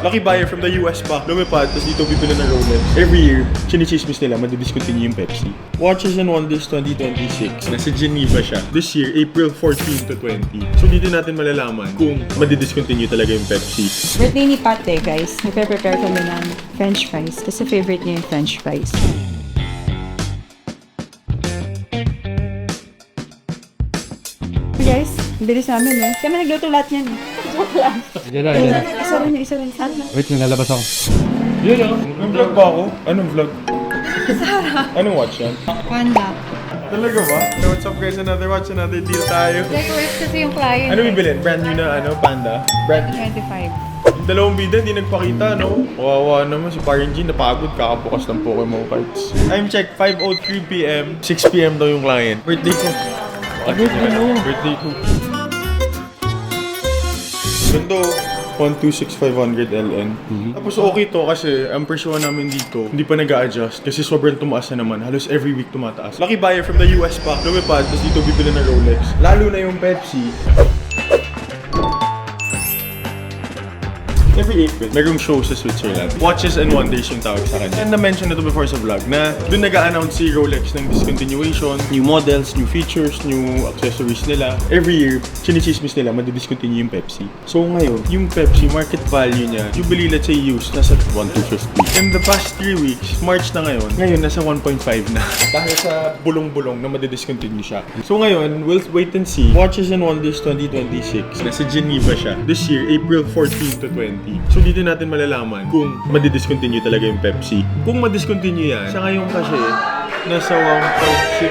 Lucky buyer from the US pa. Lumipad, tapos dito bibili ng Rolex. Every year, chinichismis nila, madidiscontinue yung Pepsi. Watches and Wonders 2026. Nasa Geneva siya. This year, April 14 to 20. So dito natin malalaman kung madidiscontinue talaga yung Pepsi. Birthday ni Pate, guys. Nagpe-prepare kami ng French fries. Kasi favorite niya yung French fries. Guys, bilis namin eh. Kami nagluto lahat yan eh. Joke lang. Isa rin. Wait, nilalabas ako. Yun ah. May vlog ba ako? Anong vlog? Anong watch yan? Panda. Talaga ba? So what's up guys? Another watch, another deal tayo. Request kasi yung client. Ano bibilin? Brand new na Panda? Brand new. 25. Yung dalawang bida, hindi nagpakita, no? Kawawa naman si Parang G, napagod kakabukas ng Pokemon cards. Time check, 5:03 p.m. 6 p.m. daw yung client. Birthday ko. Birthday ko. Ganda. 126,500 LN. Tapos okay to kasi ang presyo namin dito hindi pa nag-a-adjust kasi sobrang tumaas na naman. Halos every week tumataas. Lucky buyer from the US pa. Lumipad, tapos dito bibili ng Rolex. Lalo na yung Pepsi. Every April, merong show sa Switzerland. Watches and Wonders yung tawag sa kanya. And na-mention na to before sa vlog na doon nag-a-announce si Rolex ng discontinuation, new models, new features, new accessories nila. Every year, chinichismis nila, madidiscontinue yung Pepsi. So ngayon, yung Pepsi, market value niya, you believe, let's say, used, nasa 1,250. In the past 3 weeks, March na ngayon nasa 1.5 na. Dahil sa bulong-bulong na madidiscontinue siya. So ngayon, we'll wait and see. Watches and Wonders 2026. Nasa Geneva siya. This year, April 14 to 20. So dito natin malalaman kung madidiscontinue talaga yung Pepsi. Kung madiscontinue yan, sa ngayon kasi, nasa 1.6.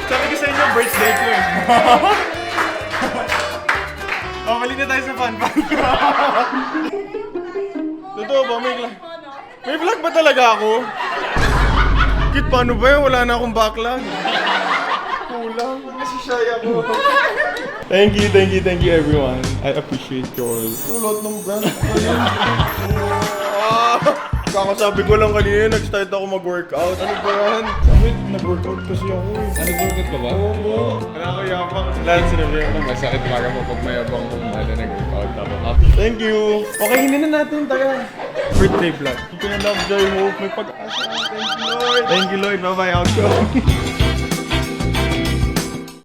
Sabi ko sa inyo, birthday ko eh. Oh, balik na tayo sa fun fact. Totoo ba? May vlog ba talaga ako? Kit, paano ba yun? Wala na akong backlog. Kulang. Nasishay ako. Thank you everyone. I appreciate you all. Tulot ng brand. Kakasabi ko lang kanina, nag-start ako mag-workout. Ano ba yan? Wait, nag-workout kasi ako eh. Nag-workout ka ba? Oo. Wala ko yapang. Lahat sinabi ako. Masakit umaga mo pag mayabang kung nag-workout ako. Thank you. Okay, hindi na natin taga. Birthday vlog. Keep you in love, joy, hope, may pag-asa. Thank you, Lord. Thank you, Lord. Bye-bye. Out go.